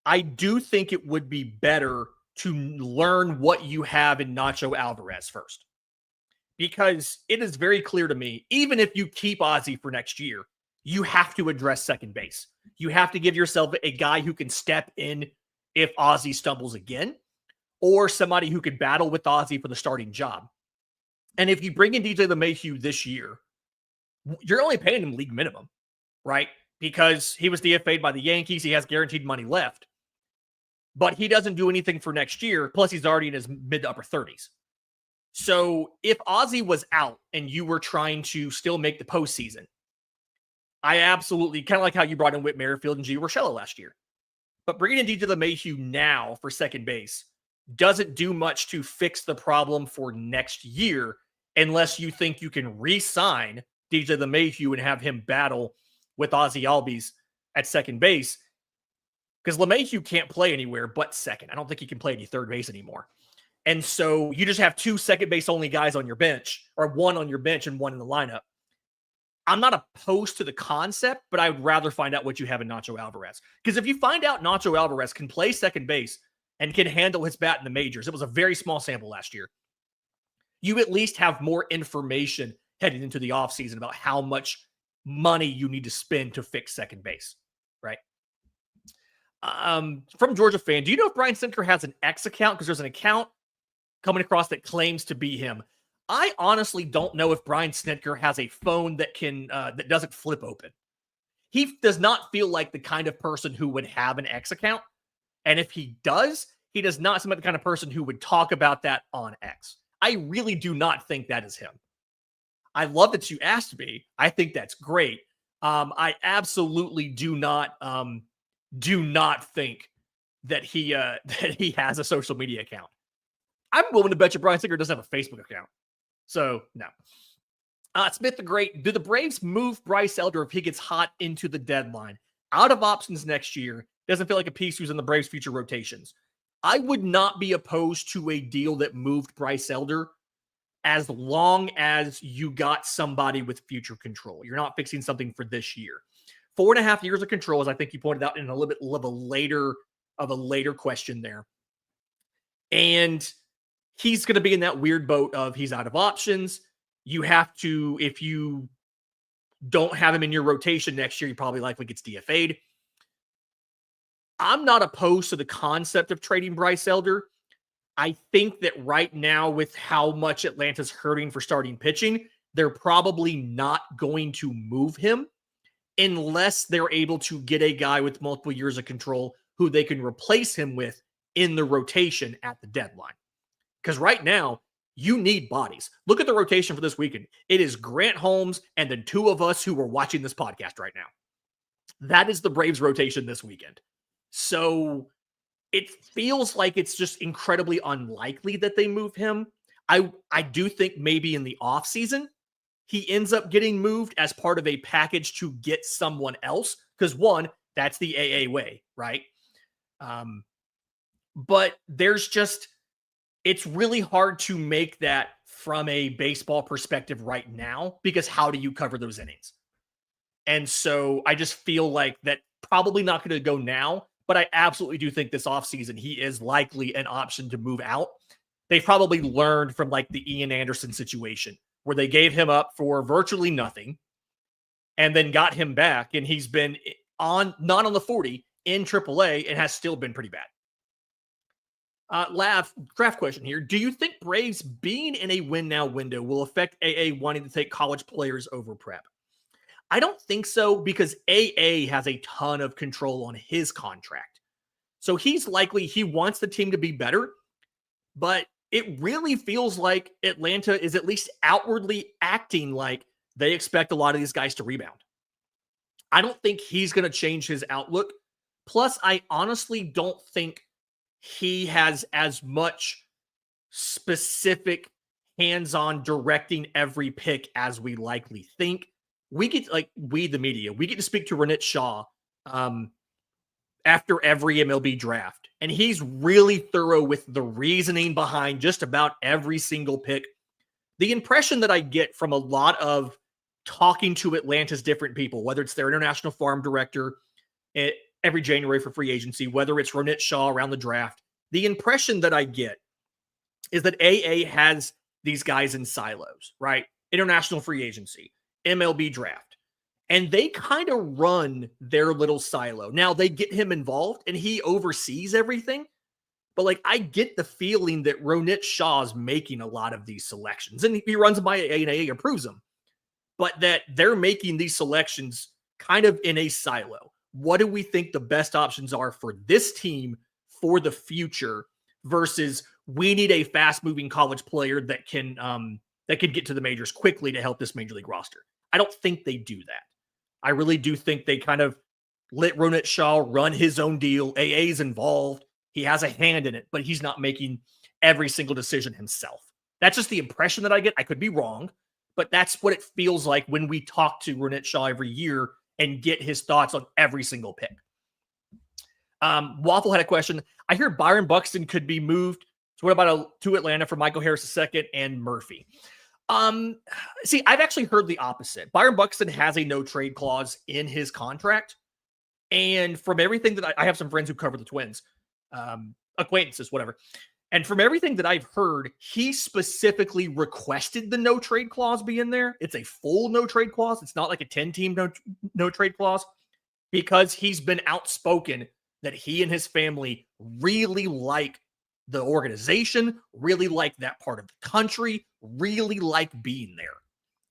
I do think it would be better to learn what you have in Nacho Alvarez first. Because it is very clear to me, even if you keep Ozzy for next year, you have to address second base. You have to give yourself a guy who can step in if Ozzy stumbles again, or somebody who could battle with Ozzy for the starting job. And if you bring in DJ LeMahieu this year, you're only paying him league minimum, right? Because he was DFA'd by the Yankees. He has guaranteed money left, but he doesn't do anything for next year. Plus, he's already in his mid to upper 30s. So if Ozzy was out and you were trying to still make the postseason, I absolutely, kind of like how you brought in Whit Merrifield and G. Urshela last year. But bringing in DJ LeMahieu now for second base doesn't do much to fix the problem for next year unless you think you can re-sign DJ LeMahieu and have him battle with Ozzy Albies at second base. Because LeMahieu can't play anywhere but second. I don't think he can play any third base anymore. And so you just have 2 second base only guys on your bench, or 1 on your bench and 1 in the lineup. I'm not opposed to the concept, but I would rather find out what you have in Nacho Alvarez. Because if you find out Nacho Alvarez can play second base and can handle his bat in the majors, it was a very small sample last year, you at least have more information heading into the offseason about how much money you need to spend to fix second base, right? From Georgia fan, do you know if Brian Snitker has an X account? Because there's an account coming across that claims to be him. I honestly don't know if Brian Snitker has a phone that can that doesn't flip open. He does not feel like the kind of person who would have an X account. And if he does not seem like the kind of person who would talk about that on X. I really do not think that is him. I love that you asked me. I think that's great. I absolutely do not think that he that he has a social media account. I'm willing to bet you Brian Singer doesn't have a Facebook account. So no. Smith the Great. Do the Braves move Bryce Elder if he gets hot into the deadline? Out of options next year. Doesn't feel like a piece who's in the Braves' future rotations. I would not be opposed to a deal that moved Bryce Elder as long as you got somebody with future control. You're not fixing something for this year. 4.5 years of control, as I think you pointed out in a little bit of a later question there. And he's going to be in that weird boat of he's out of options. You have to, if you don't have him in your rotation next year, he probably likely gets DFA'd. I'm not opposed to the concept of trading Bryce Elder. I think that right now, with how much Atlanta's hurting for starting pitching, they're probably not going to move him unless they're able to get a guy with multiple years of control who they can replace him with in the rotation at the deadline. Because right now, you need bodies. Look at the rotation for this weekend. It is Grant Holmes and the 2 of us who are watching this podcast right now. That is the Braves rotation this weekend. So it feels like it's just incredibly unlikely that they move him. I do think maybe in the offseason, he ends up getting moved as part of a package to get someone else. Because one, that's the AA way, right? But there's just, it's really hard to make that from a baseball perspective right now, because how do you cover those innings? And so I just feel like that probably not going to go now, but I absolutely do think this offseason he is likely an option to move out. They probably learned from like the Ian Anderson situation where they gave him up for virtually nothing and then got him back. And he's been not on the 40 in AAA and has still been pretty bad. Craft question here. Do you think Braves being in a win now window will affect AA wanting to take college players over prep? I don't think so, because AA has a ton of control on his contract. So he's likely, he wants the team to be better, but it really feels like Atlanta is at least outwardly acting like they expect a lot of these guys to rebound. I don't think he's going to change his outlook. Plus, I honestly don't think he has as much specific hands-on directing every pick as we likely think. We get, like, we, the media, we get to speak to Renette Shaw after every MLB draft. And he's really thorough with the reasoning behind just about every single pick. The impression that I get from a lot of talking to Atlanta's different people, whether it's their international farm director every January for free agency, whether it's Ronit Shaw around the draft, the impression that I get is that AA has these guys in silos, right? International free agency, MLB draft. And they kind of run their little silo. Now they get him involved and he oversees everything. But like, I get the feeling that Ronit Shaw's making a lot of these selections and he runs them by AA and AA approves them, but that they're making these selections kind of in a silo. What do we think the best options are for this team for the future versus we need a fast moving college player that can get to the majors quickly to help this major league roster? I don't think they do that. I really do think they kind of let Ronit Shaw run his own deal. AA's involved. He has a hand in it, but he's not making every single decision himself. That's just the impression that I get. I could be wrong, but that's what it feels like when we talk to Ronit Shaw every year and get his thoughts on every single pick. Waffle had a question. I hear Byron Buxton could be moved. So what about to Atlanta for Michael Harris II and Murphy? See, I've actually heard the opposite. Byron Buxton has a no trade clause in his contract. And from everything that I have some friends who cover the Twins, acquaintances, whatever. And from everything that I've heard, he specifically requested the no trade clause be in there. It's a full no trade clause. It's not like a 10-team no trade clause because he's been outspoken that he and his family really like the organization, really like that part of the country, really like being there.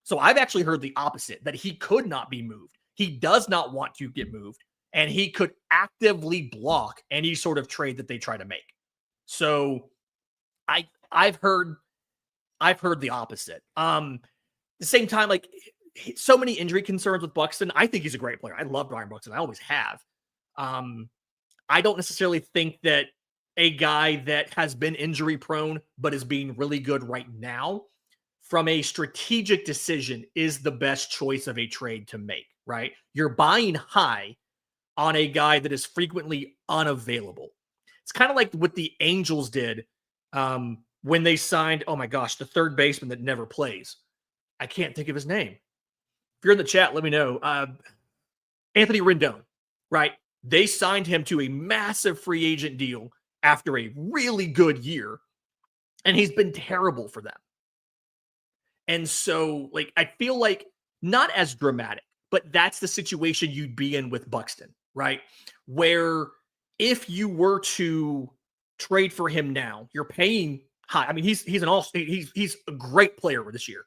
So I've actually heard the opposite, that he could not be moved. He does not want to get moved, and he could actively block any sort of trade that they try to make. So I've heard the opposite. At the same time, like so many injury concerns with Buxton. I think he's a great player. I love Byron Buxton. I always have. I don't necessarily think that a guy that has been injury prone, but is being really good right now from a strategic decision is the best choice of a trade to make, right? You're buying high on a guy that is frequently unavailable. It's kind of like what the Angels did when they signed, oh my gosh, the third baseman that never plays. I can't think of his name. If you're in the chat, let me know. Anthony Rendon, right? They signed him to a massive free agent deal after a really good year, and he's been terrible for them. And so, like, I feel like not as dramatic, but that's the situation you'd be in with Buxton, right? Where if you were to trade for him now, you're paying high. I mean, he's a great player this year.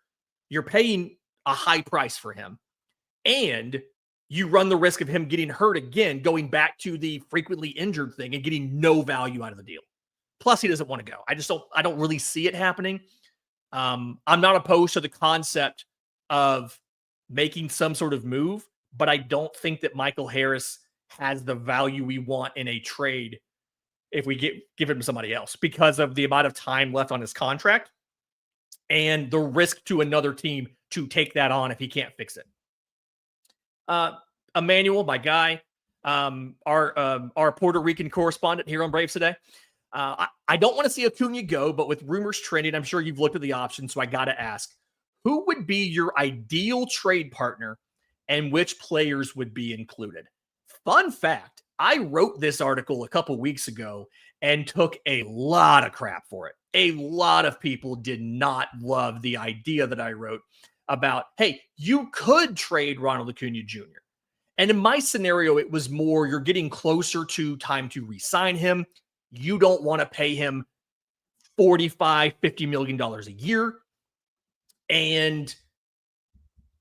You're paying a high price for him, and you run the risk of him getting hurt again, going back to the frequently injured thing and getting no value out of the deal. Plus, he doesn't want to go. I don't really see it happening. I'm not opposed to the concept of making some sort of move, but I don't think that Michael Harris has the value we want in a trade if we give him somebody else because of the amount of time left on his contract and the risk to another team to take that on if he can't fix it. Emmanuel, my guy, our Puerto Rican correspondent here on Braves Today. I don't want to see Acuna go, but with rumors trending, I'm sure you've looked at the options, so I got to ask, who would be your ideal trade partner and which players would be included? Fun fact, I wrote this article a couple weeks ago and took a lot of crap for it. A lot of people did not love the idea that I wrote about, hey, you could trade Ronald Acuna Jr. And in my scenario, it was more you're getting closer to time to re-sign him. You don't want to pay him $45-50 million a year. And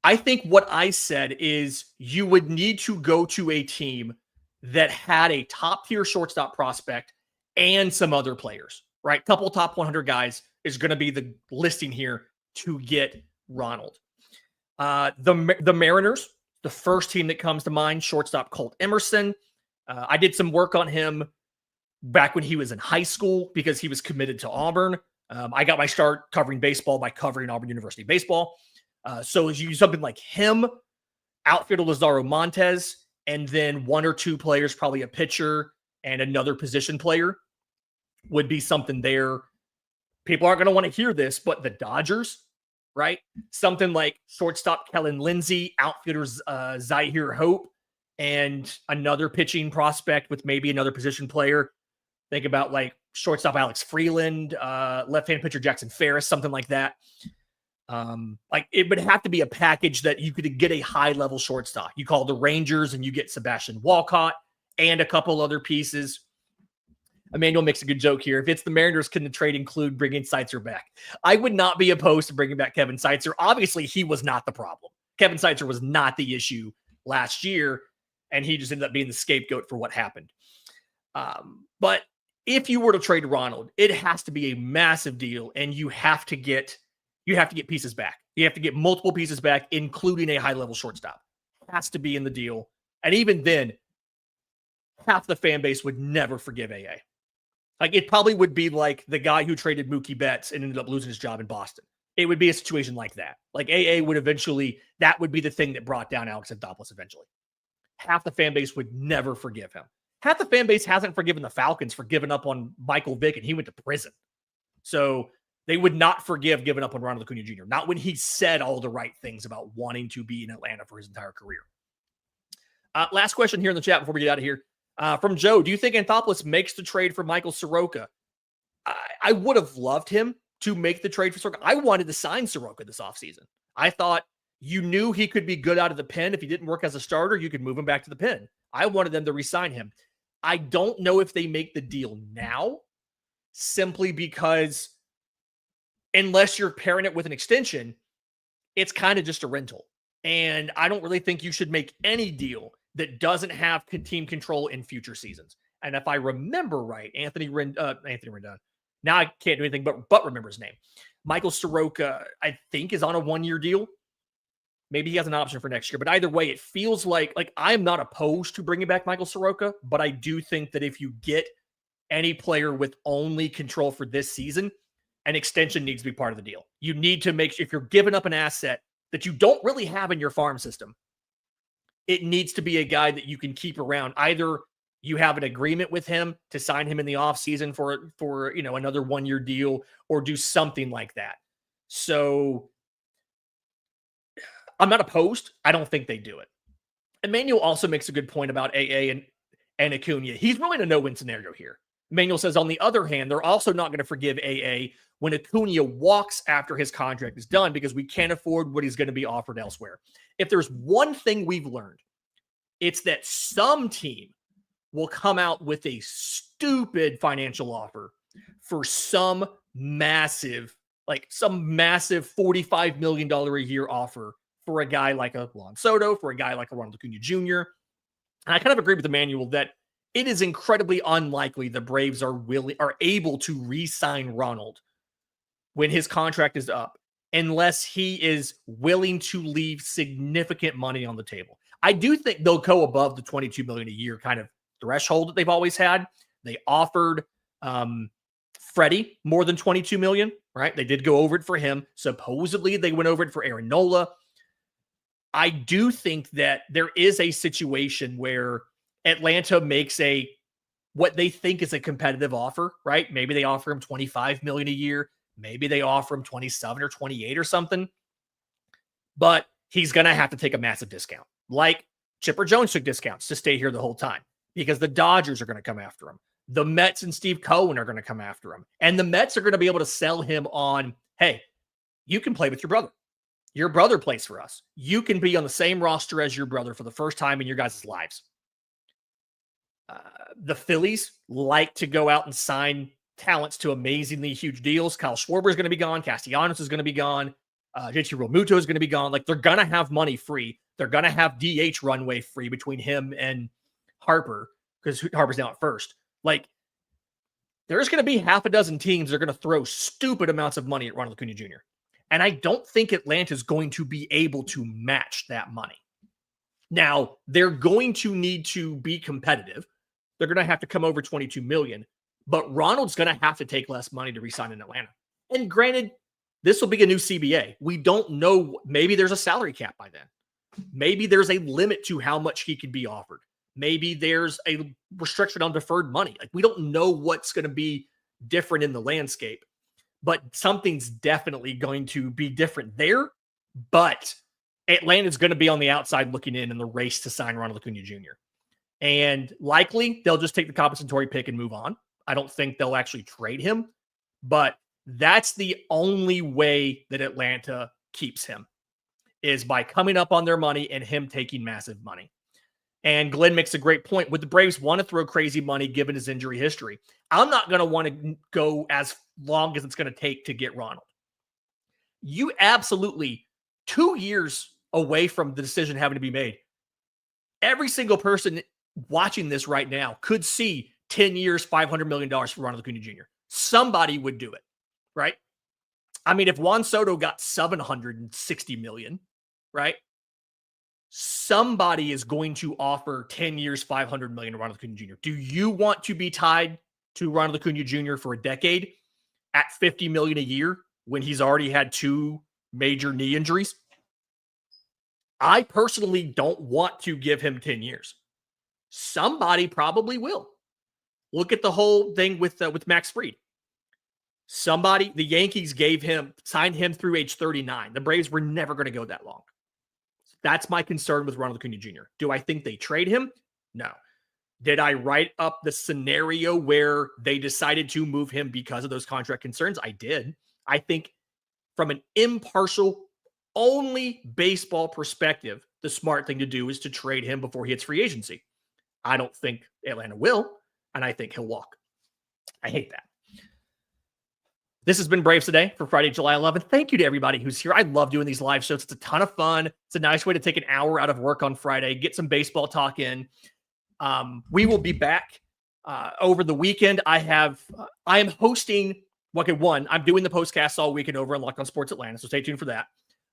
I think what I said is you would need to go to a team that had a top-tier shortstop prospect and some other players, right? Couple top 100 guys is going to be the listing here to get Ronald. The Mariners, the first team that comes to mind, shortstop Colt Emerson. I did some work on him back when he was in high school because he was committed to Auburn. I got my start covering baseball by covering Auburn University baseball. So as you use something like him, outfielder Lazaro Montez, and then one or two players, probably a pitcher and another position player, would be something there. People aren't going to want to hear this, but the Dodgers, right? Something like shortstop Kellen Lindsey, outfielders Zahir Hope, and another pitching prospect with maybe another position player. Think about like shortstop Alex Freeland, left-hand pitcher Jackson Ferris, something like that. Like it would have to be a package that you could get a high-level shortstop. You call the Rangers and you get Sebastian Walcott and a couple other pieces. Emmanuel makes a good joke here. If it's the Mariners, can the trade include bringing Seitzer back? I would not be opposed to bringing back Kevin Seitzer. Obviously, he was not the problem. Kevin Seitzer was not the issue last year, and he just ended up being the scapegoat for what happened. But if you were to trade Ronald, it has to be a massive deal, and you have to get pieces back. You have to get multiple pieces back, including a high-level shortstop. It has to be in the deal. And even then, half the fan base would never forgive AA. Like, it probably would be like the guy who traded Mookie Betts and ended up losing his job in Boston. It would be a situation like that. Like, AA would eventually, that would be the thing that brought down Alex Anthopoulos eventually. Half the fan base would never forgive him. Half the fan base hasn't forgiven the Falcons for giving up on Michael Vick, and he went to prison. So they would not forgive giving up on Ronald Acuna Jr., not when he said all the right things about wanting to be in Atlanta for his entire career. Last question here in the chat before we get out of here. From Joe, do you think Anthopoulos makes the trade for Michael Soroka? I would have loved him to make the trade for Soroka. I wanted to sign Soroka this offseason. I thought you knew he could be good out of the pen. If he didn't work as a starter, you could move him back to the pen. I wanted them to re-sign him. I don't know if they make the deal now, simply because unless you're pairing it with an extension, it's kind of just a rental. And I don't really think you should make any deal that doesn't have team control in future seasons. And if I remember right, Anthony Rendon, now I can't do anything but remember his name. Michael Soroka, I think, is on a 1-year deal. Maybe he has an option for next year. But either way, it feels like I'm not opposed to bringing back Michael Soroka, but I do think that if you get any player with only control for this season, an extension needs to be part of the deal. You need to make sure, if you're giving up an asset that you don't really have in your farm system, it needs to be a guy that you can keep around. Either you have an agreement with him to sign him in the offseason for another 1-year deal, or do something like that. So I'm not opposed. I don't think they do it. Emmanuel also makes a good point about AA and Acuna. He's really in a no-win scenario here. Emmanuel says, on the other hand, they're also not going to forgive AA when Acuna walks after his contract is done, because we can't afford what he's going to be offered elsewhere. If there's one thing we've learned, it's that some team will come out with a stupid financial offer for some massive $45 million a year offer for a guy like a Juan Soto, for a guy like a Ronald Acuna Jr. And I kind of agree with Emmanuel that it is incredibly unlikely the Braves are able to re-sign Ronald when his contract is up, unless he is willing to leave significant money on the table. I do think they'll go above the $22 million a year kind of threshold that they've always had. They offered Freddie more than $22 million, right? They did go over it for him. Supposedly they went over it for Aaron Nola. I do think that there is a situation where Atlanta makes what they think is a competitive offer, right? Maybe they offer him $25 million a year. Maybe they offer him 27 or 28 or something. But he's going to have to take a massive discount. Like Chipper Jones took discounts to stay here the whole time, because the Dodgers are going to come after him. The Mets and Steve Cohen are going to come after him. And the Mets are going to be able to sell him on, hey, you can play with your brother. Your brother plays for us. You can be on the same roster as your brother for the first time in your guys' lives. The Phillies like to go out and sign talents to amazingly huge deals. Kyle Schwarber is going to be gone. Castellanos is going to be gone. JT Realmuto is going to be gone. Like, they're going to have money free. They're going to have DH runway free between him and Harper, because Harper's now at first. Like, there's going to be half a dozen teams that are going to throw stupid amounts of money at Ronald Acuna Jr. And I don't think Atlanta's going to be able to match that money. Now, they're going to need to be competitive. They're going to have to come over $22 million. But Ronald's going to have to take less money to re-sign in Atlanta. And granted, this will be a new CBA. We don't know. Maybe there's a salary cap by then. Maybe there's a limit to how much he could be offered. Maybe there's a restriction on deferred money. Like, we don't know what's going to be different in the landscape, but something's definitely going to be different there. But Atlanta's going to be on the outside looking in the race to sign Ronald Acuna Jr. And likely they'll just take the compensatory pick and move on. I don't think they'll actually trade him, but that's the only way that Atlanta keeps him, is by coming up on their money and him taking massive money. And Glenn makes a great point. Would the Braves want to throw crazy money given his injury history? I'm not going to want to go as long as it's going to take to get Ronald. You absolutely, 2 years away from the decision having to be made, every single person watching this right now could see 10 years, $500 million for Ronald Acuna Jr. Somebody would do it, right? I mean, if Juan Soto got $760 million, right? Somebody is going to offer 10 years, $500 million to Ronald Acuna Jr. Do you want to be tied to Ronald Acuna Jr. for a decade at $50 million a year when he's already had 2 major knee injuries? I personally don't want to give him 10 years. Somebody probably will. Look at the whole thing with Max Fried. The Yankees signed him through age 39. The Braves were never going to go that long. That's my concern with Ronald Acuna Jr. Do I think they trade him? No. Did I write up the scenario where they decided to move him because of those contract concerns? I did. I think from an impartial, only baseball perspective, the smart thing to do is to trade him before he hits free agency. I don't think Atlanta will, and I think he'll walk. I hate that. This has been Braves Today for Friday, July 11th. Thank you to everybody who's here. I love doing these live shows. It's a ton of fun. It's a nice way to take an hour out of work on Friday, get some baseball talk in. We will be back over the weekend. I am hosting, I'm doing the postcasts all weekend over on Locked On Sports Atlanta, so stay tuned for that.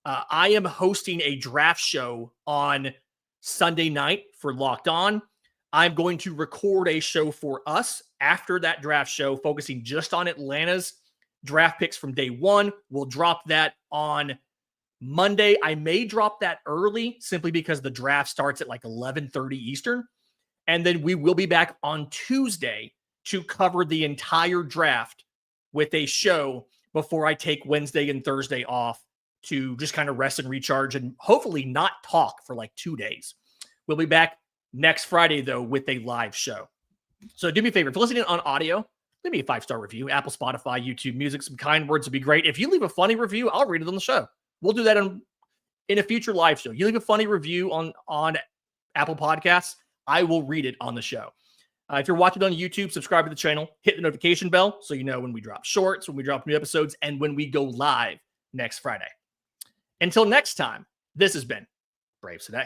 I am hosting a draft show on Sunday night for Locked On. I'm going to record a show for us after that draft show, focusing just on Atlanta's draft picks from day one. We'll drop that on Monday. I may drop that early simply because the draft starts at like 11:30 Eastern. And then we will be back on Tuesday to cover the entire draft with a show before I take Wednesday and Thursday off to just kind of rest and recharge and hopefully not talk for like 2 days. We'll be back next Friday, though, with a live show. So do me a favor. If you're listening on audio, leave me a 5-star review. Apple, Spotify, YouTube Music. Some kind words would be great. If you leave a funny review, I'll read it on the show. We'll do that in a future live show. You leave a funny review on Apple Podcasts, I will read it on the show. If you're watching on YouTube, subscribe to the channel. Hit the notification bell so you know when we drop shorts, when we drop new episodes, and when we go live next Friday. Until next time, this has been Braves Today.